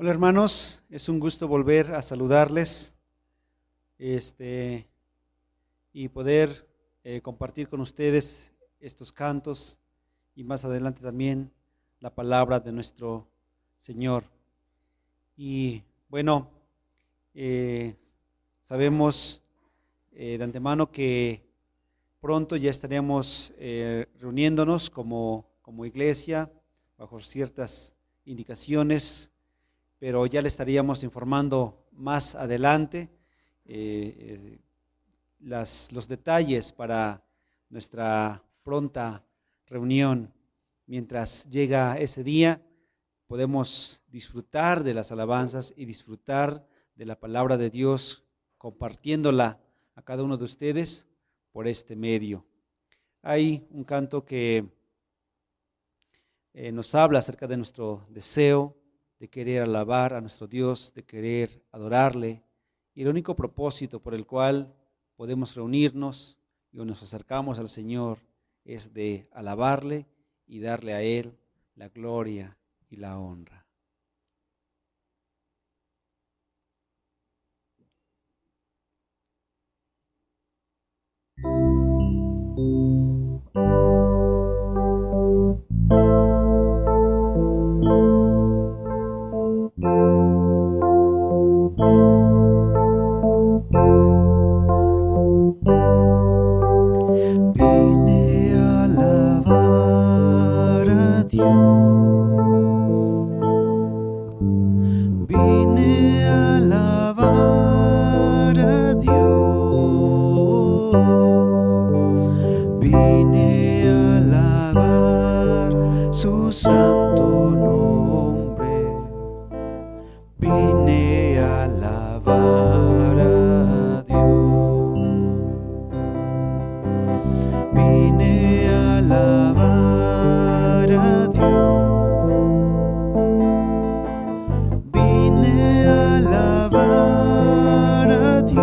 Hola hermanos, es un gusto volver a saludarles y poder compartir con ustedes estos cantos y más adelante también la palabra de nuestro Señor. Y bueno, eh, sabemos de antemano que pronto ya estaremos reuniéndonos como iglesia bajo ciertas indicaciones, pero ya le estaríamos informando más adelante los detalles para nuestra pronta reunión. Mientras llega ese día, podemos disfrutar de las alabanzas y disfrutar de la palabra de Dios, compartiéndola a cada uno de ustedes por este medio. Hay un canto que nos habla acerca de nuestro deseo de querer alabar a nuestro Dios, de querer adorarle, y el único propósito por el cual podemos reunirnos y nos acercamos al Señor es de alabarle y darle a Él la gloria y la honra. Vine a alabar a Dios, vine a alabar a Dios, vine a alabar su santo nombre, vine a alabar a Dios, vine a alabar a Dios, vine a alabar a Dios,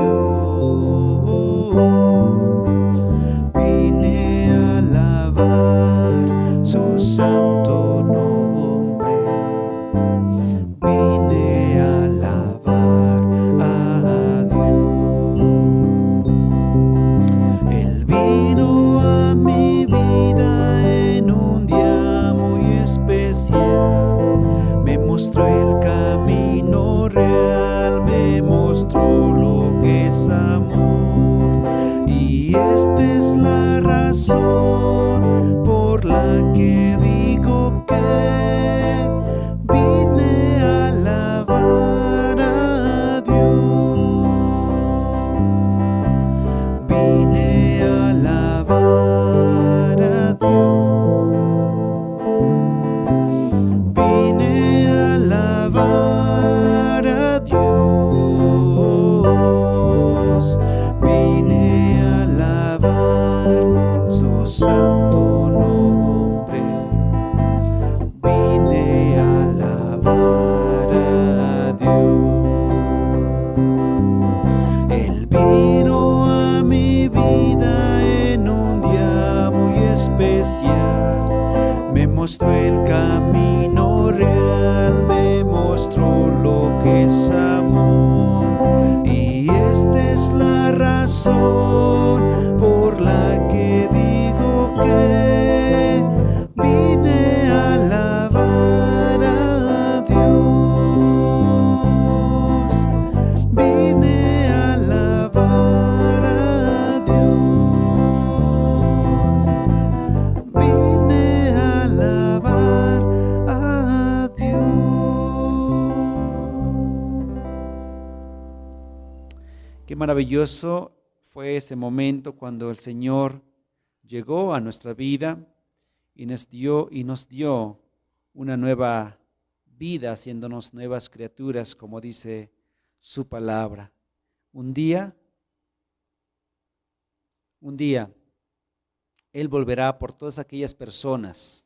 vine a alabar su santo nombre, vine a alabar a Dios. Él vino a mi vida en un día muy especial, me mostró el camino real, me mostró lo que es amor, y esta es la razón por la que digo que vine a alabar a Dios, vine a alabar a Dios, vine a alabar a Dios, vine a alabar su santo nombre, vine a alabar a Dios. Él vino a mi vida en un día muy especial, me mostró el camino real, me mostró lo que es amor, y esta es la razón por la que digo que vine a alabar a Dios, vine a alabar a Dios, vine a alabar a Dios. Qué maravilloso fue ese momento cuando el Señor llegó a nuestra vida y nos dio una nueva vida, haciéndonos nuevas criaturas, como dice su palabra. Un día, Él volverá por todas aquellas personas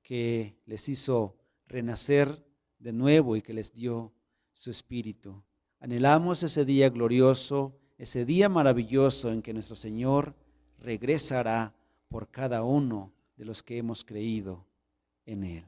que les hizo renacer de nuevo y que les dio su espíritu. Anhelamos ese día glorioso, ese día maravilloso en que nuestro Señor regresará por cada uno de los que hemos creído en Él.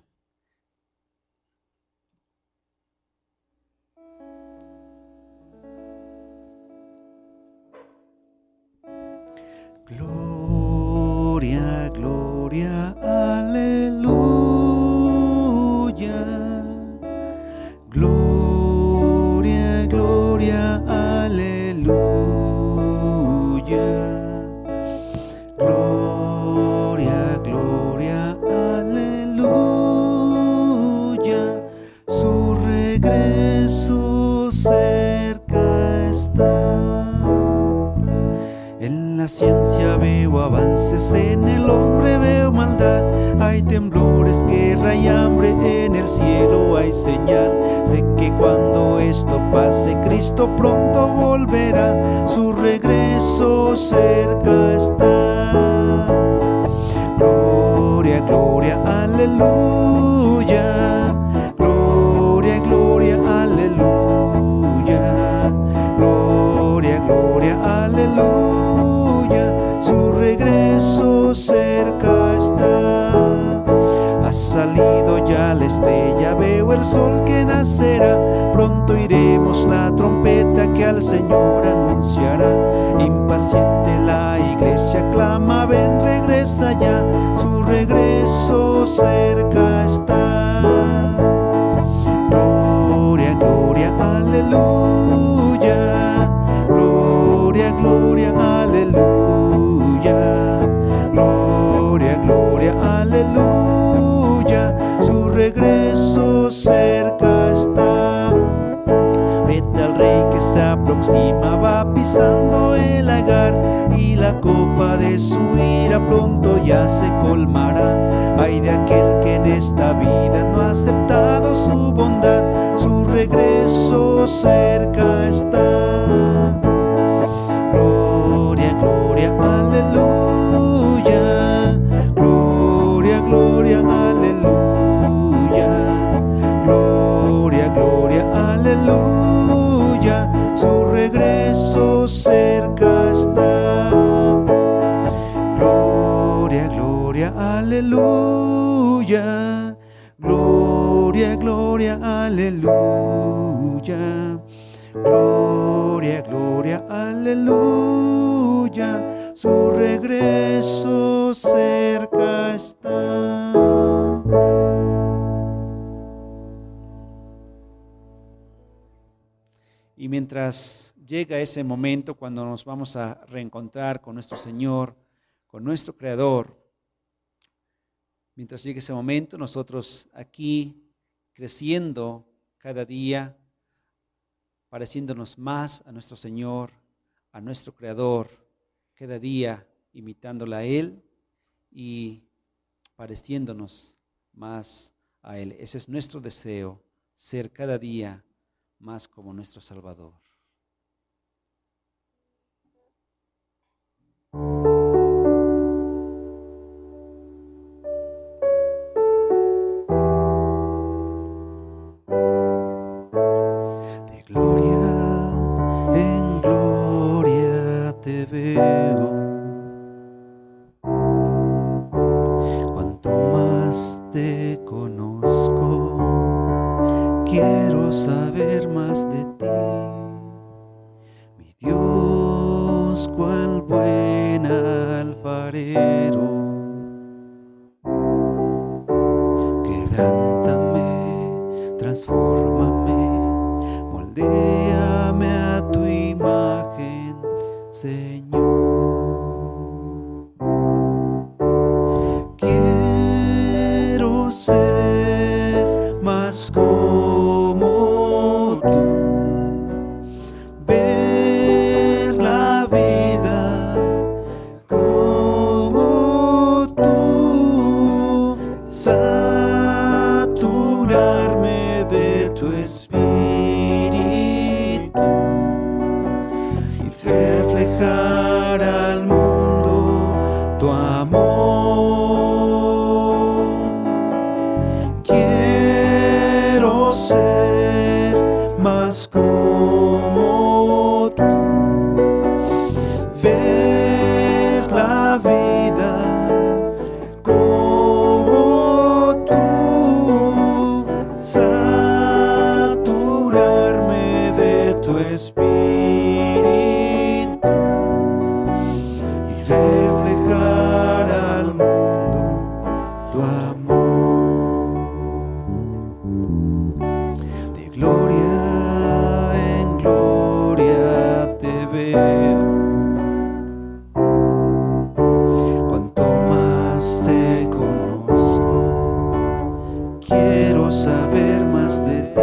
ciencia veo avances, en el hombre veo maldad. Hay temblores, guerra y hambre, en el cielo hay señal. Sé que cuando esto pase, Cristo pronto volverá, su regreso cerca está. Gloria, gloria, aleluya. Gloria, gloria, aleluya. Gloria, gloria, aleluya. Su regreso cerca está. Ha salido ya la estrella, veo el sol que nacerá. Pronto iremos la trompeta que al Señor anunciará. Impaciente la iglesia clama, ven, regresa ya. Su regreso cerca está. Gloria, gloria, aleluya. Gloria, gloria, aleluya. Gloria, gloria, aleluya. Su regreso cerca está. Vete al Rey que se aproxima, va pisando el lagar, y la copa de su ira pronto ya se colmará. Ay de aquel que en esta vida no ha aceptado su bondad, su regreso cerca está. Gloria, gloria, aleluya. Gloria, gloria, aleluya. Gloria, gloria, aleluya. Su regreso cerca está. Gloria, gloria, aleluya. Gloria, gloria, aleluya. Gloria, gloria, aleluya. Su regreso cerca está. Y mientras llega ese momento cuando nos vamos a reencontrar con nuestro Señor, con nuestro Creador, mientras llegue ese momento, nosotros aquí creciendo cada día, pareciéndonos más a nuestro Señor, a nuestro Creador, cada día imitándola a Él y pareciéndonos más a Él. Ese es nuestro deseo, ser cada día más como nuestro Salvador. De gloria en gloria te veo, cuanto más te conozco, quiero saber más de ti. Mi Dios, cual buen alfarero, quebrántame, transfórmame, moldéame a tu imagen, Señor. Quiero ser más como tú, ver la vida como tú, saturarme de tu espíritu y reflejar al mundo tu amor. Quiero ser más como tú, ver la vida como tú, saturarme de tu espíritu y reflejar al mundo tu amor. De gloria en gloria te veo, cuanto más te conozco, quiero saber más de ti.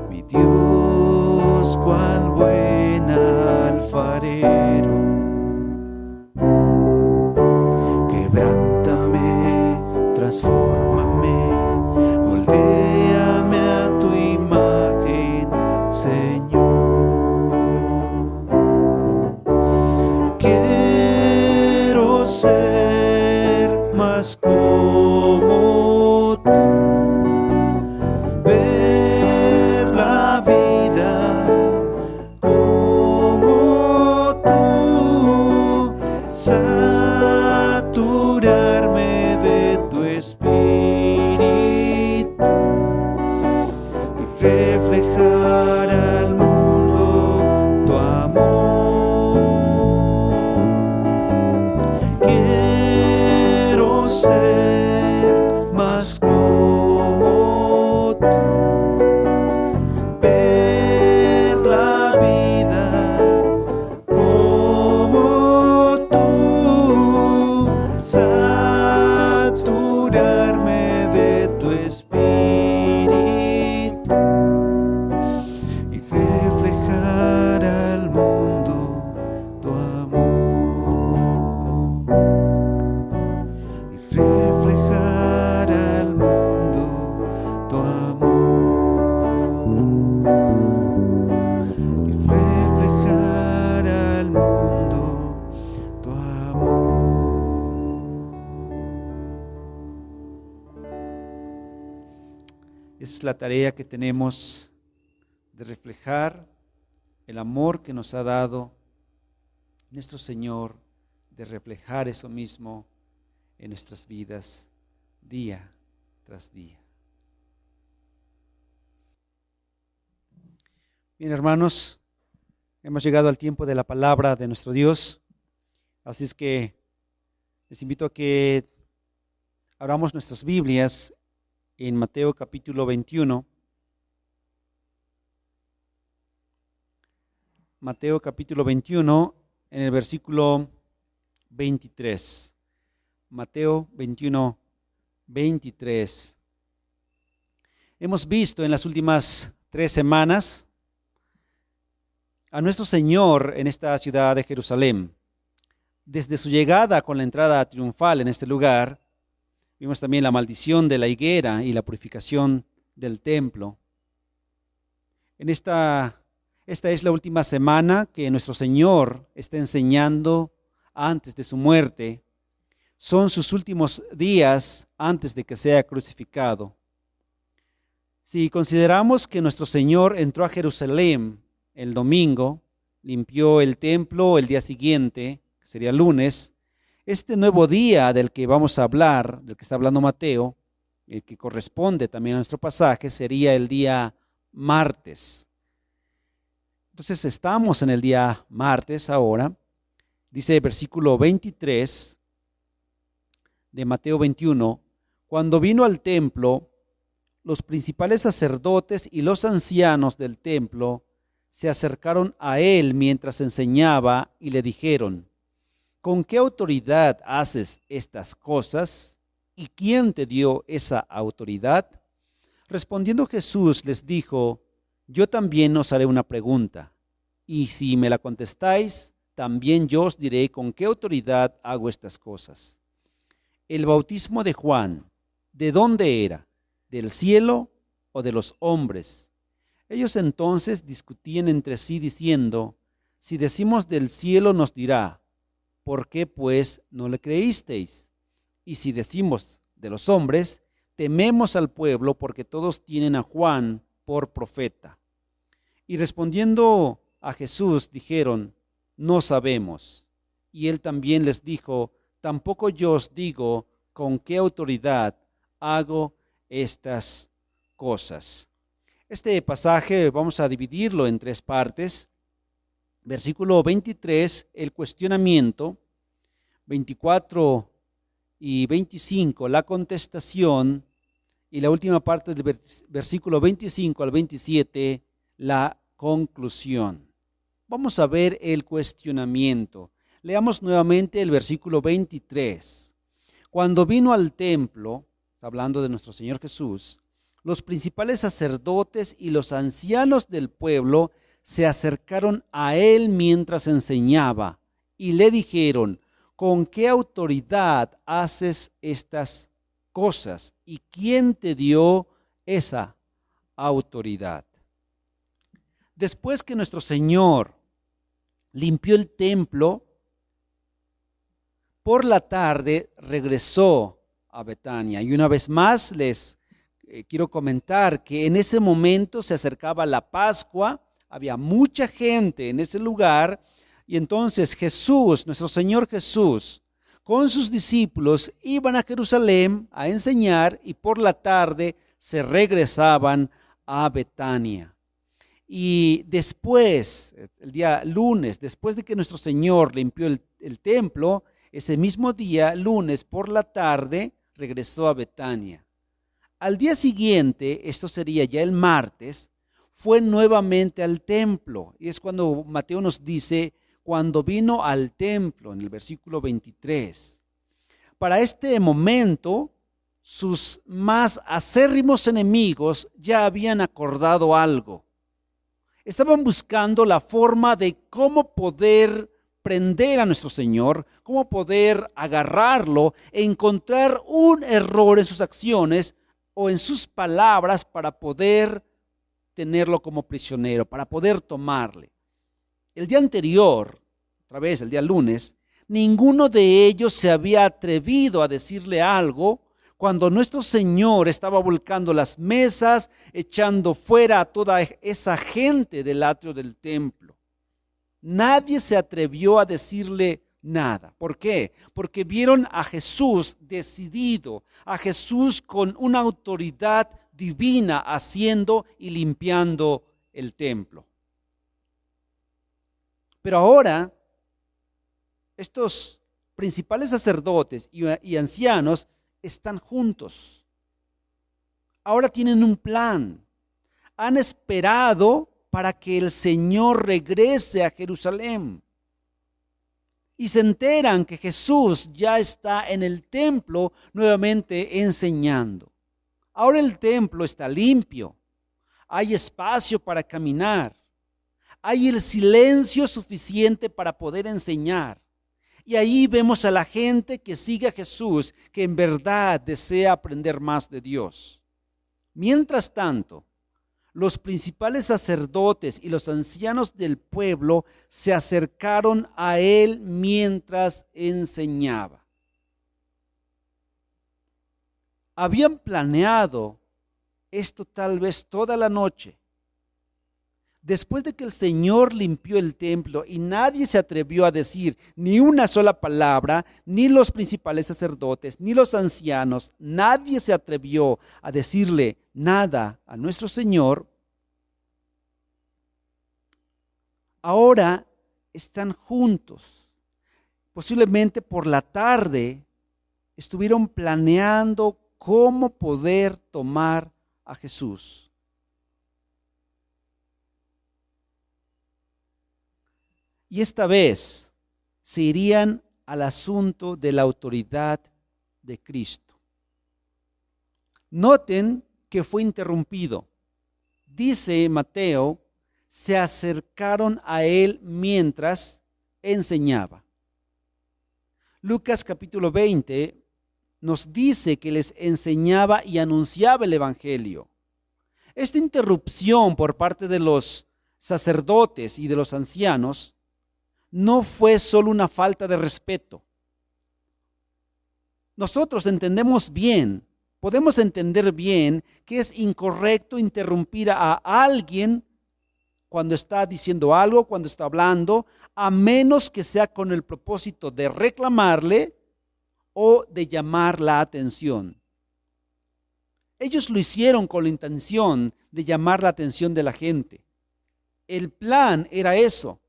Mi Dios, cual buen alfarero, Esa es la tarea que tenemos de reflejar el amor que nos ha dado nuestro Señor, de reflejar eso mismo en nuestras vidas día tras día. Bien, hermanos, hemos llegado al tiempo de la palabra de nuestro Dios, así es que les invito a que abramos nuestras Biblias en Mateo capítulo 21. Mateo capítulo 21, en el versículo 23. Mateo 21, 23. Hemos visto en las últimas 3 semanas a nuestro Señor en esta ciudad de Jerusalén. Desde su llegada con la entrada triunfal en este lugar, vimos también la maldición de la higuera y la purificación del templo. Esta es la última semana que nuestro Señor está enseñando antes de su muerte. Son sus últimos días antes de que sea crucificado. Si consideramos que nuestro Señor entró a Jerusalén el domingo, limpió el templo el día siguiente, que sería lunes, este nuevo día del que vamos a hablar, del que está hablando Mateo, el que corresponde también a nuestro pasaje, sería el día martes. Entonces estamos en el día martes ahora. Dice el versículo 23 de Mateo 21, cuando vino al templo, los principales sacerdotes y los ancianos del templo se acercaron a él mientras enseñaba y le dijeron: ¿con qué autoridad haces estas cosas? ¿Y quién te dio esa autoridad? Respondiendo Jesús les dijo: yo también os haré una pregunta, y si me la contestáis, también yo os diré con qué autoridad hago estas cosas. El bautismo de Juan, ¿de dónde era? ¿Del cielo o de los hombres? Ellos entonces discutían entre sí diciendo: si decimos del cielo, nos dirá: ¿por qué pues no le creísteis? Y si decimos de los hombres, tememos al pueblo porque todos tienen a Juan por profeta. Y respondiendo a Jesús dijeron: no sabemos. Y él también les dijo: tampoco yo os digo con qué autoridad hago estas cosas. Este pasaje vamos a dividirlo en 3 partes. Versículo 23, el cuestionamiento. 24 y 25, la contestación. Y la última parte del versículo 25 al 27, la conclusión. Vamos a ver el cuestionamiento. Leamos nuevamente el versículo 23. Cuando vino al templo, hablando de nuestro Señor Jesús, los principales sacerdotes y los ancianos del pueblo se acercaron a él mientras enseñaba y le dijeron: ¿con qué autoridad haces estas cosas? ¿Y quién te dio esa autoridad? Después que nuestro Señor limpió el templo, por la tarde regresó a Betania. Y una vez más les quiero comentar que en ese momento se acercaba la Pascua, había mucha gente en ese lugar, y entonces Jesús, nuestro Señor Jesús, con sus discípulos iban a Jerusalén a enseñar y por la tarde se regresaban a Betania. Y después, el día lunes, después de que nuestro Señor limpió el templo, ese mismo día, lunes por la tarde, regresó a Betania. Al día siguiente, esto sería ya el martes, fue nuevamente al templo. Y es cuando Mateo nos dice: cuando vino al templo, en el versículo 23. Para este momento, sus más acérrimos enemigos ya habían acordado algo. Estaban buscando la forma de cómo poder prender a nuestro Señor, cómo poder agarrarlo e encontrar un error en sus acciones o en sus palabras para poder tenerlo como prisionero, para poder tomarle. El día anterior, otra vez el día lunes, ninguno de ellos se había atrevido a decirle algo cuando nuestro Señor estaba volcando las mesas, echando fuera a toda esa gente del atrio del templo. Nadie se atrevió a decirle nada. ¿Por qué? Porque vieron a Jesús decidido, a Jesús con una autoridad divina haciendo y limpiando el templo. Pero ahora, estos principales sacerdotes y ancianos están juntos. Ahora tienen un plan. Han esperado para que el Señor regrese a Jerusalén. Y se enteran que Jesús ya está en el templo nuevamente enseñando. Ahora el templo está limpio. Hay espacio para caminar. Hay el silencio suficiente para poder enseñar. Y ahí vemos a la gente que sigue a Jesús, que en verdad desea aprender más de Dios. Mientras tanto, los principales sacerdotes y los ancianos del pueblo se acercaron a él mientras enseñaba. Habían planeado esto tal vez toda la noche. Después de que el Señor limpió el templo y nadie se atrevió a decir ni una sola palabra, ni los principales sacerdotes, ni los ancianos, nadie se atrevió a decirle nada a nuestro Señor. Ahora están juntos. Posiblemente por la tarde estuvieron planeando cómo poder tomar a Jesús. Y esta vez se irían al asunto de la autoridad de Cristo. Noten que fue interrumpido. Dice Mateo, se acercaron a él mientras enseñaba. Lucas capítulo 20 nos dice que les enseñaba y anunciaba el evangelio. Esta interrupción por parte de los sacerdotes y de los ancianos no fue solo una falta de respeto. Nosotros entendemos bien, podemos entender bien que es incorrecto interrumpir a alguien cuando está diciendo algo, cuando está hablando, a menos que sea con el propósito de reclamarle o de llamar la atención. Ellos lo hicieron con la intención de llamar la atención de la gente. El plan era eso,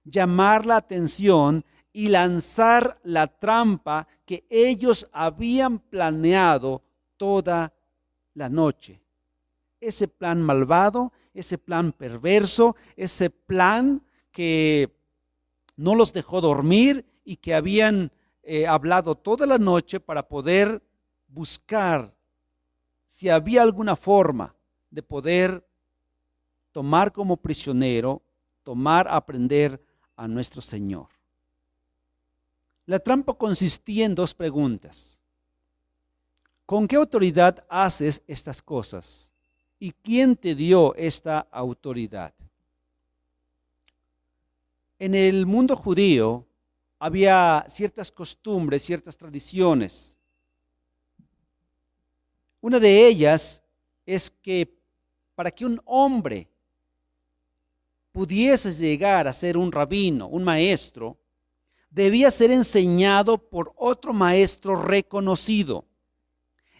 llamar la atención y lanzar la trampa que ellos habían planeado toda la noche. Ese plan malvado, ese plan perverso, ese plan que no los dejó dormir y que habían hablado toda la noche para poder buscar si había alguna forma de poder tomar como prisionero, aprender a nuestro Señor. La trampa consistía en dos preguntas. ¿Con qué autoridad haces estas cosas? ¿Y quién te dio esta autoridad? En el mundo judío había ciertas costumbres, ciertas tradiciones. Una de ellas es que para que un hombre pudiese llegar a ser un rabino, un maestro, debía ser enseñado por otro maestro reconocido.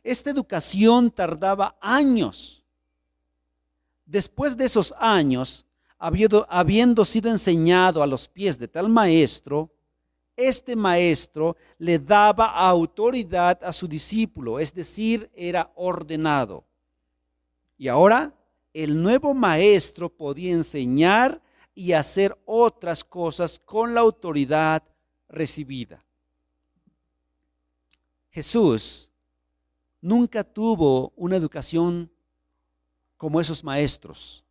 Esta educación tardaba años. Después de esos años, habiendo sido enseñado a los pies de tal maestro, este maestro le daba autoridad a su discípulo, es decir, era ordenado. Y ahora el nuevo maestro podía enseñar y hacer otras cosas con la autoridad recibida. Jesús nunca tuvo una educación como esos maestros.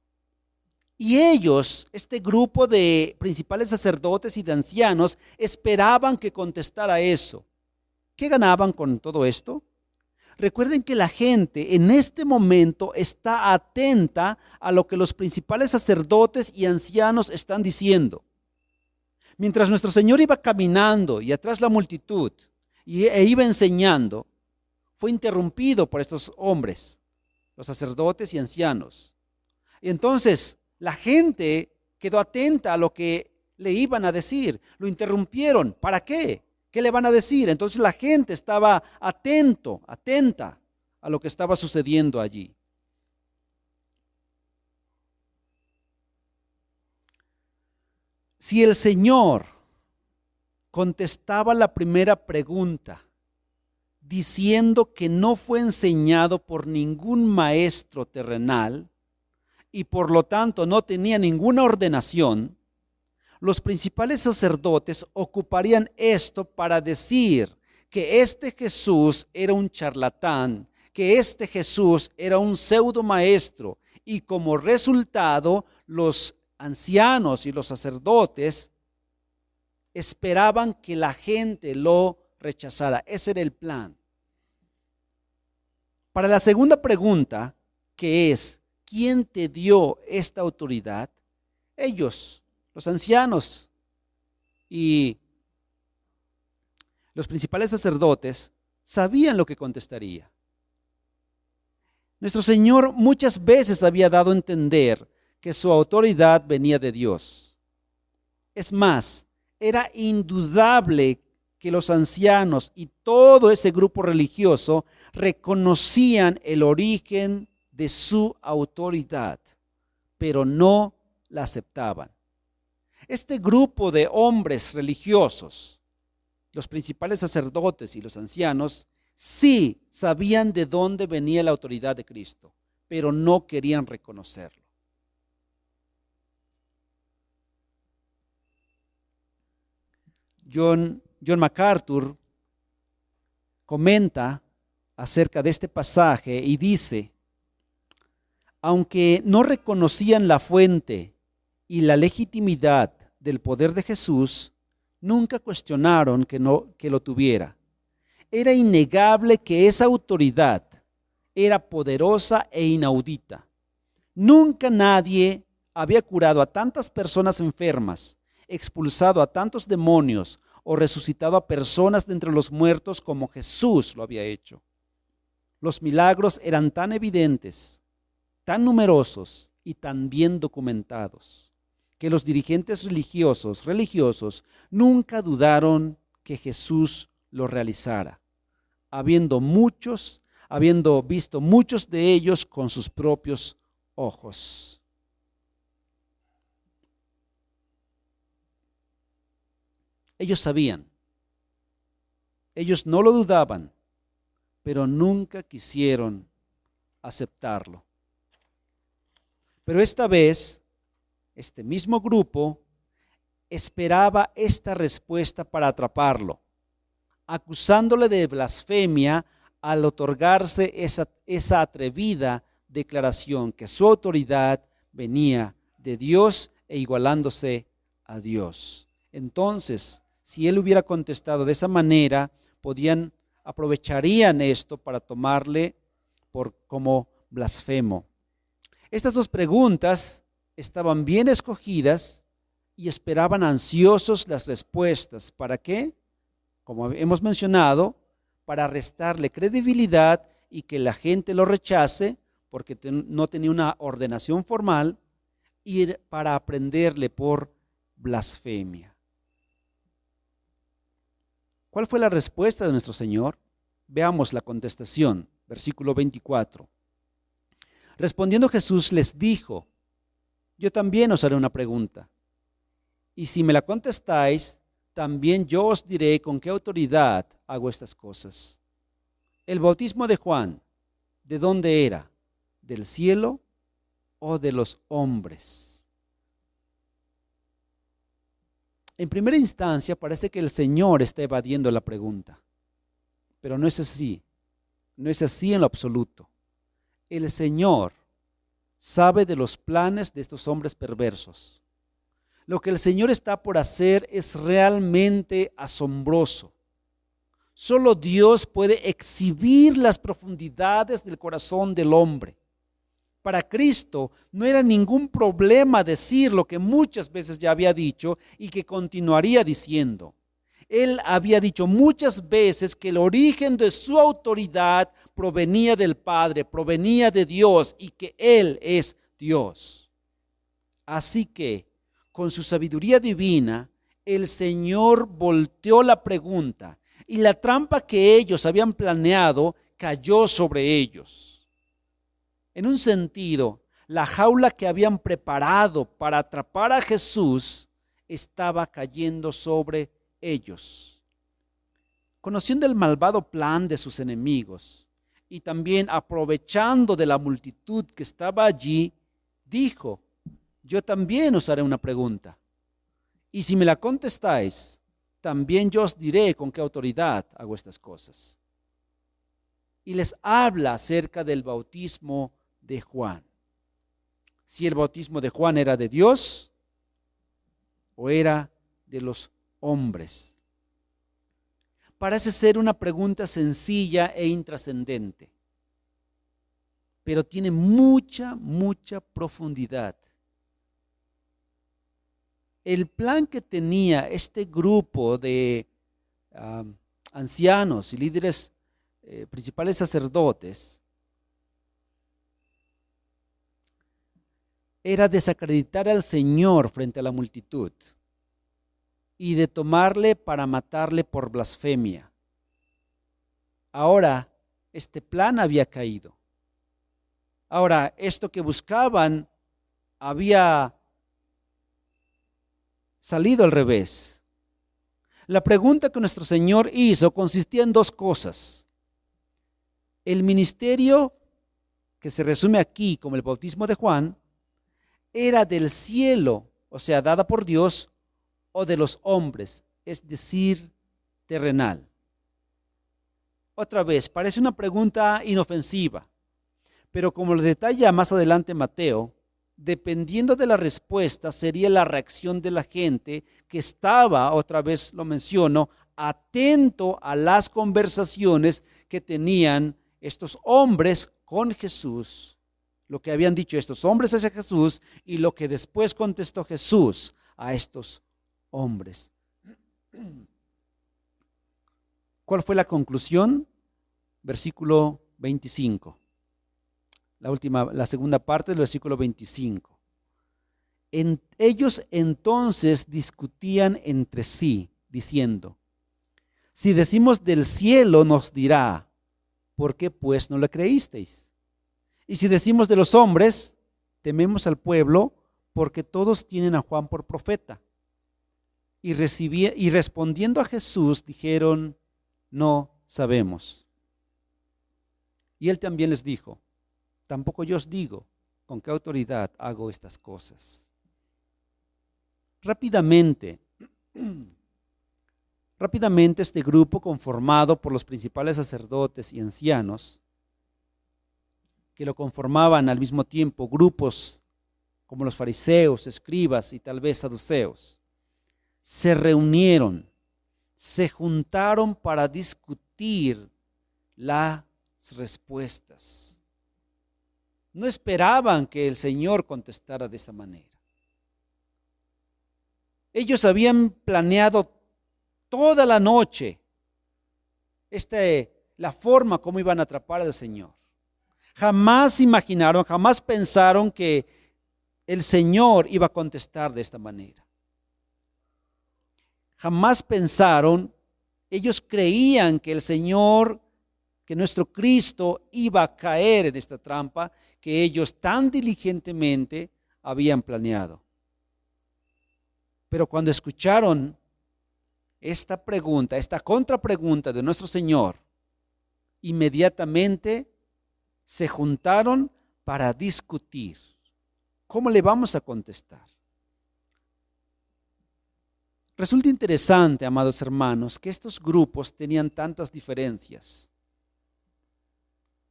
Y ellos, este grupo de principales sacerdotes y de ancianos, esperaban que contestara eso. ¿Qué ganaban con todo esto? Recuerden que la gente en este momento está atenta a lo que los principales sacerdotes y ancianos están diciendo. Mientras nuestro Señor iba caminando y atrás la multitud e iba enseñando, fue interrumpido por estos hombres, los sacerdotes y ancianos. Y entonces la gente quedó atenta a lo que le iban a decir. Lo interrumpieron. ¿Para qué? ¿Qué le van a decir? Entonces la gente estaba atenta a lo que estaba sucediendo allí. Si el Señor contestaba la primera pregunta diciendo que no fue enseñado por ningún maestro terrenal y por lo tanto no tenía ninguna ordenación, los principales sacerdotes ocuparían esto para decir que este Jesús era un charlatán, que este Jesús era un pseudo maestro, y como resultado los ancianos y los sacerdotes esperaban que la gente lo rechazara. Ese era el plan. Para la segunda pregunta, que es, ¿quién te dio esta autoridad? Ellos, los ancianos y los principales sacerdotes, sabían lo que contestaría. Nuestro Señor muchas veces había dado a entender que su autoridad venía de Dios. Es más, era indudable que los ancianos y todo ese grupo religioso reconocían el origen de su autoridad, pero no la aceptaban. Este grupo de hombres religiosos, los principales sacerdotes y los ancianos, sí sabían de dónde venía la autoridad de Cristo, pero no querían reconocerlo. John MacArthur comenta acerca de este pasaje y dice: aunque no reconocían la fuente y la legitimidad del poder de Jesús, nunca cuestionaron que lo tuviera. Era innegable que esa autoridad era poderosa e inaudita. Nunca nadie había curado a tantas personas enfermas, expulsado a tantos demonios o resucitado a personas de entre los muertos como Jesús lo había hecho. Los milagros eran tan evidentes, tan numerosos y tan bien documentados, que los dirigentes religiosos nunca dudaron que Jesús lo realizara, habiendo visto muchos de ellos con sus propios ojos. Ellos sabían, ellos no lo dudaban, pero nunca quisieron aceptarlo. Pero esta vez, este mismo grupo esperaba esta respuesta para atraparlo, acusándole de blasfemia al otorgarse esa atrevida declaración que su autoridad venía de Dios e igualándose a Dios. Entonces, si él hubiera contestado de esa manera, aprovecharían esto para tomarle como blasfemo. Estas dos preguntas estaban bien escogidas y esperaban ansiosos las respuestas. ¿Para qué? Como hemos mencionado, para restarle credibilidad y que la gente lo rechace porque no tenía una ordenación formal, y para aprenderle por blasfemia. ¿Cuál fue la respuesta de nuestro Señor? Veamos la contestación, versículo 24. Respondiendo Jesús les dijo: yo también os haré una pregunta, y si me la contestáis, también yo os diré con qué autoridad hago estas cosas. El bautismo de Juan, ¿de dónde era? ¿Del cielo o de los hombres? En primera instancia parece que el Señor está evadiendo la pregunta, pero no es así. No es así en lo absoluto. El Señor sabe de los planes de estos hombres perversos. Lo que el Señor está por hacer es realmente asombroso. Solo Dios puede exhibir las profundidades del corazón del hombre. Para Cristo no era ningún problema decir lo que muchas veces ya había dicho y que continuaría diciendo. Él había dicho muchas veces que el origen de su autoridad provenía del Padre, provenía de Dios y que Él es Dios. Así que, con su sabiduría divina, el Señor volteó la pregunta y la trampa que ellos habían planeado cayó sobre ellos. En un sentido, la jaula que habían preparado para atrapar a Jesús estaba cayendo sobre ellos. Conociendo el malvado plan de sus enemigos y también aprovechando de la multitud que estaba allí, dijo: yo también os haré una pregunta, y si me la contestáis, también yo os diré con qué autoridad hago estas cosas. Y les habla acerca del bautismo de Juan. Si el bautismo de Juan era de Dios o era de los hombres. Parece ser una pregunta sencilla e intrascendente, pero tiene mucha profundidad. El plan que tenía este grupo de ancianos y líderes principales sacerdotes era desacreditar al Señor frente a la multitud y de tomarle para matarle por blasfemia. Ahora, este plan había caído. Ahora, esto que buscaban había salido al revés. La pregunta que nuestro Señor hizo consistía en dos cosas. El ministerio, que se resume aquí como el bautismo de Juan, era del cielo, o sea, dada por Dios, o de los hombres, es decir, terrenal. Otra vez, parece una pregunta inofensiva, pero como lo detalla más adelante Mateo, dependiendo de la respuesta sería la reacción de la gente que estaba, otra vez lo menciono, atento a las conversaciones que tenían estos hombres con Jesús, lo que habían dicho estos hombres hacia Jesús y lo que después contestó Jesús a estos hombres. ¿Cuál fue la conclusión? Versículo 25. La segunda parte del versículo 25. Ellos entonces discutían entre sí, diciendo: si decimos del cielo, nos dirá, ¿por qué pues no le creísteis? Y si decimos de los hombres, tememos al pueblo, porque todos tienen a Juan por profeta. Y respondiendo a Jesús, dijeron: no sabemos. Y él también les dijo: tampoco yo os digo con qué autoridad hago estas cosas. Rápidamente este grupo, conformado por los principales sacerdotes y ancianos, que lo conformaban al mismo tiempo grupos como los fariseos, escribas y tal vez saduceos, se reunieron, se juntaron para discutir las respuestas. No esperaban que el Señor contestara de esa manera. Ellos habían planeado toda la noche la forma como iban a atrapar al Señor. Jamás imaginaron, jamás pensaron que el Señor iba a contestar de esta manera. Jamás pensaron, ellos creían que el Señor, que nuestro Cristo iba a caer en esta trampa que ellos tan diligentemente habían planeado. Pero cuando escucharon esta pregunta, esta contrapregunta de nuestro Señor, inmediatamente se juntaron para discutir. ¿Cómo le vamos a contestar? Resulta interesante, amados hermanos, que estos grupos tenían tantas diferencias.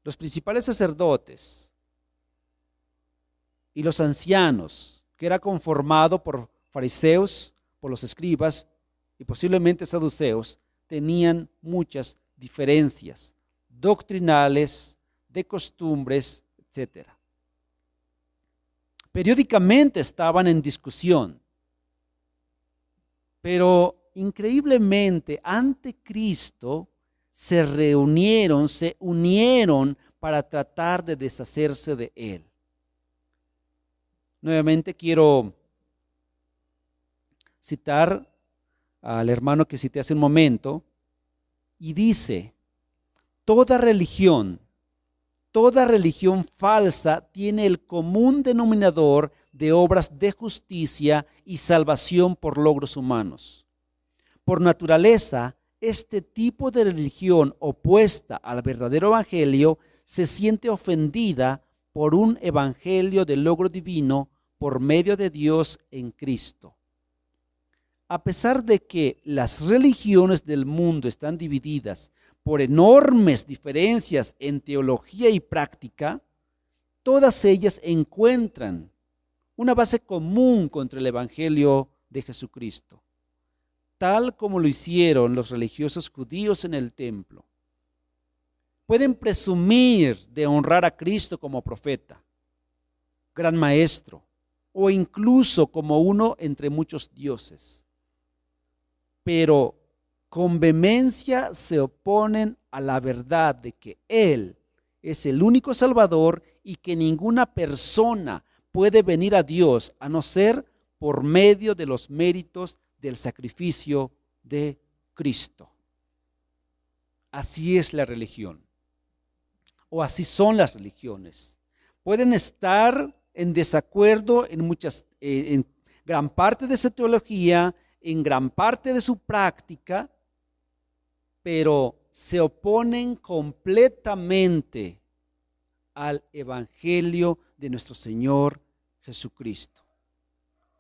Los principales sacerdotes y los ancianos, que era conformado por fariseos, por los escribas y posiblemente saduceos, tenían muchas diferencias doctrinales, de costumbres, etc. Periódicamente estaban en discusión, pero increíblemente ante Cristo se reunieron, se unieron para tratar de deshacerse de Él. Nuevamente quiero citar al hermano que cité hace un momento, y dice: toda religión falsa tiene el común denominador de obras de justicia y salvación por logros humanos. Por naturaleza, este tipo de religión opuesta al verdadero evangelio se siente ofendida por un evangelio de logro divino por medio de Dios en Cristo. A pesar de que las religiones del mundo están divididas por enormes diferencias en teología y práctica, todas ellas encuentran una base común contra el evangelio de Jesucristo, tal como lo hicieron los religiosos judíos en el templo. Pueden presumir de honrar a Cristo como profeta, gran maestro, o incluso como uno entre muchos dioses. Pero con vehemencia se oponen a la verdad de que Él es el único Salvador y que ninguna persona puede venir a Dios a no ser por medio de los méritos del sacrificio de Cristo. Así es la religión, o así son las religiones. Pueden estar en desacuerdo en gran parte de su teología, en gran parte de su práctica, pero se oponen completamente al evangelio de nuestro Señor Jesucristo,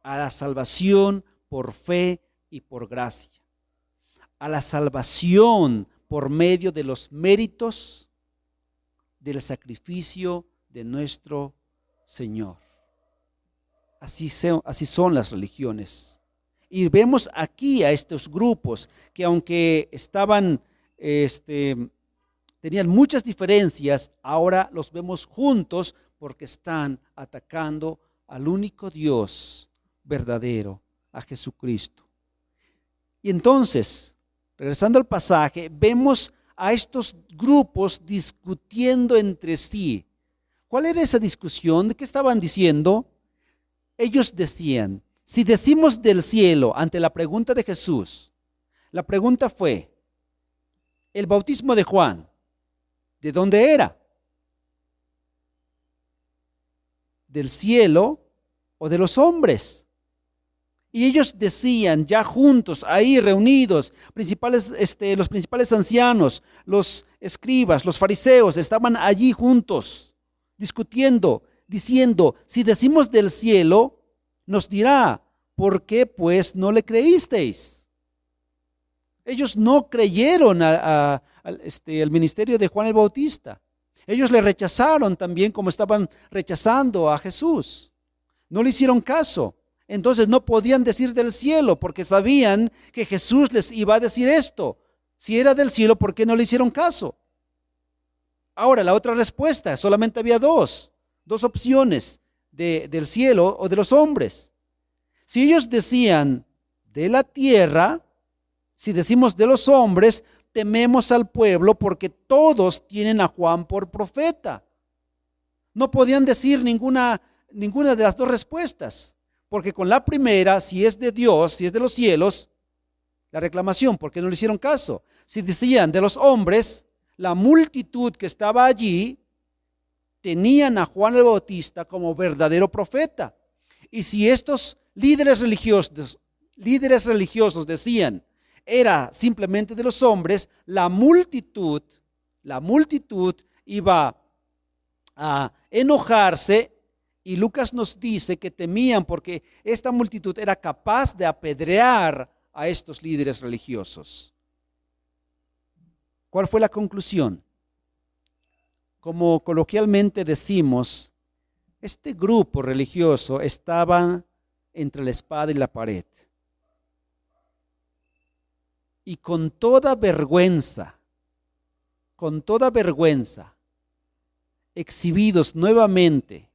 a la salvación por fe y por gracia, a la salvación por medio de los méritos del sacrificio de nuestro Señor. Así son las religiones. Y vemos aquí a estos grupos que, aunque tenían muchas diferencias, ahora los vemos juntos porque están atacando al único Dios verdadero, a Jesucristo. Y entonces, regresando al pasaje, vemos a estos grupos discutiendo entre sí. ¿Cuál era esa discusión? ¿De qué estaban diciendo? Ellos decían: si decimos del cielo, ante la pregunta de Jesús, la pregunta fue: el bautismo de Juan, ¿de dónde era? ¿Del cielo o de los hombres? Y ellos decían, ya juntos, ahí reunidos, los principales ancianos, los escribas, los fariseos, estaban allí juntos, discutiendo, diciendo: si decimos del cielo, nos dirá: ¿por qué pues no le creísteis? Ellos no creyeron al ministerio de Juan el Bautista. Ellos le rechazaron también, como estaban rechazando a Jesús. No le hicieron caso. Entonces no podían decir del cielo, porque sabían que Jesús les iba a decir esto. Si era del cielo, ¿por qué no le hicieron caso? Ahora, la otra respuesta, solamente había dos opciones: del cielo o de los hombres. Si ellos decían de la tierra, si decimos de los hombres, tememos al pueblo porque todos tienen a Juan por profeta. No podían decir ninguna de las dos respuestas, porque con la primera, si es de Dios, si es de los cielos, la reclamación, porque no le hicieron caso. Si decían de los hombres, la multitud que estaba allí tenían a Juan el Bautista como verdadero profeta. Y si estos líderes religiosos decían era simplemente de los hombres, la multitud iba a enojarse, y Lucas nos dice que temían porque esta multitud era capaz de apedrear a estos líderes religiosos. ¿Cuál fue la conclusión? Como coloquialmente decimos, este grupo religioso estaba entre la espada y la pared. Y con toda vergüenza, exhibidos nuevamente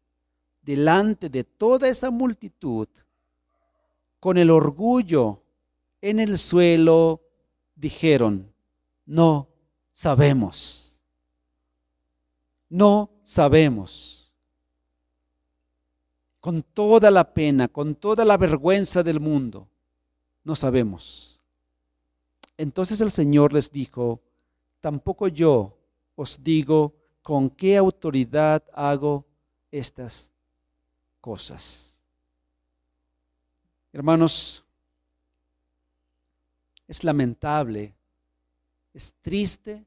delante de toda esa multitud, con el orgullo en el suelo dijeron: no sabemos. No sabemos. Con toda la pena, con toda la vergüenza del mundo, no sabemos. Entonces el Señor les dijo: tampoco yo os digo con qué autoridad hago estas cosas. Hermanos, es lamentable, es triste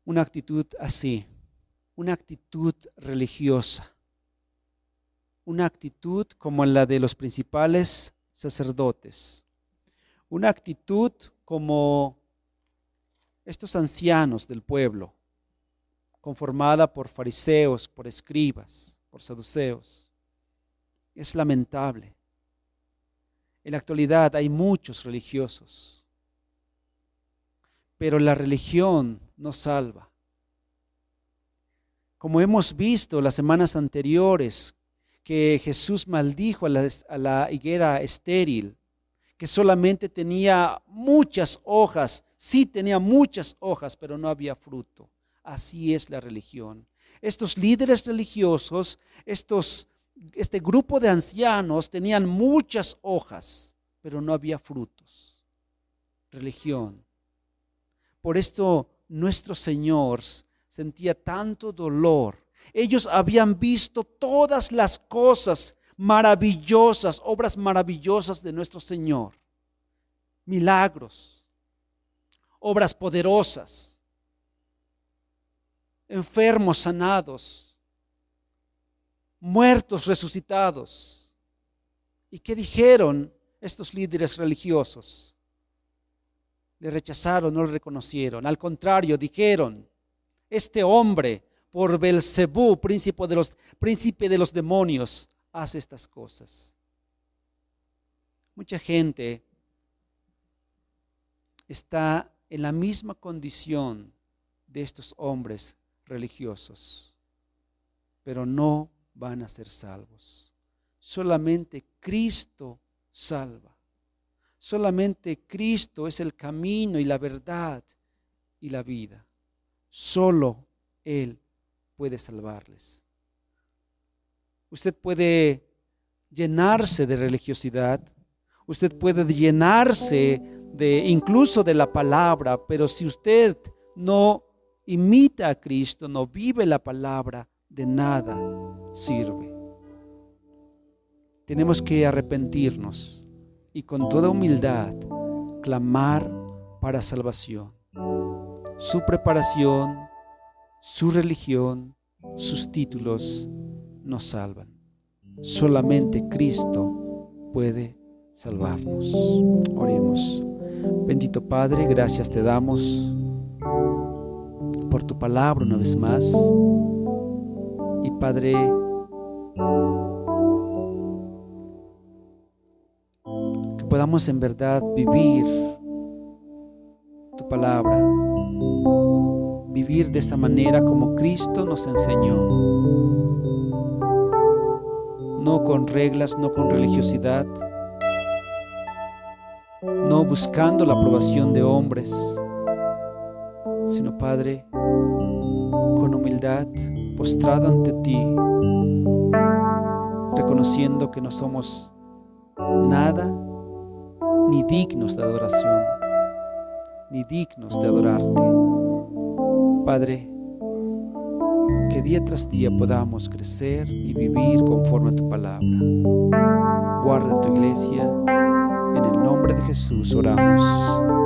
una actitud así, una actitud religiosa, una actitud como la de los principales sacerdotes, una actitud como estos ancianos del pueblo, conformada por fariseos, por escribas, por saduceos. Es lamentable. En la actualidad hay muchos religiosos, pero la religión no salva. Como hemos visto las semanas anteriores, que Jesús maldijo a la higuera estéril, que solamente tenía muchas hojas, sí tenía muchas hojas, pero no había fruto. Así es la religión. Estos líderes religiosos, este grupo de ancianos tenían muchas hojas, pero no había frutos. Religión. Por esto nuestro Señor sentía tanto dolor. Ellos habían visto todas las cosas maravillosas, obras maravillosas de nuestro Señor. Milagros, obras poderosas, enfermos sanados, muertos resucitados. ¿Y qué dijeron estos líderes religiosos? Le rechazaron, no le reconocieron. Al contrario, dijeron: este hombre, por Belcebú, príncipe de los demonios, hace estas cosas. Mucha gente está en la misma condición de estos hombres religiosos, pero no van a ser salvos. Solamente Cristo salva. Solamente Cristo es el camino y la verdad y la vida. Solo Él puede salvarles. Usted puede llenarse de religiosidad, usted puede llenarse incluso de la palabra, pero si usted no imita a Cristo, no vive la palabra, de nada sirve. Tenemos que arrepentirnos y con toda humildad clamar para salvación. Su preparación, su religión, sus títulos nos salvan. Solamente Cristo puede salvarnos. Oremos. Bendito Padre, gracias te damos por tu palabra una vez más. Y Padre, que podamos en verdad vivir tu palabra, vivir de esta manera como Cristo nos enseñó, no con reglas, no con religiosidad, no buscando la aprobación de hombres, sino Padre, con humildad, postrado ante ti, reconociendo que no somos nada, ni dignos de adoración, ni dignos de adorarte. Padre, que día tras día podamos crecer y vivir conforme a tu palabra. Guarda tu iglesia, en el nombre de Jesús oramos.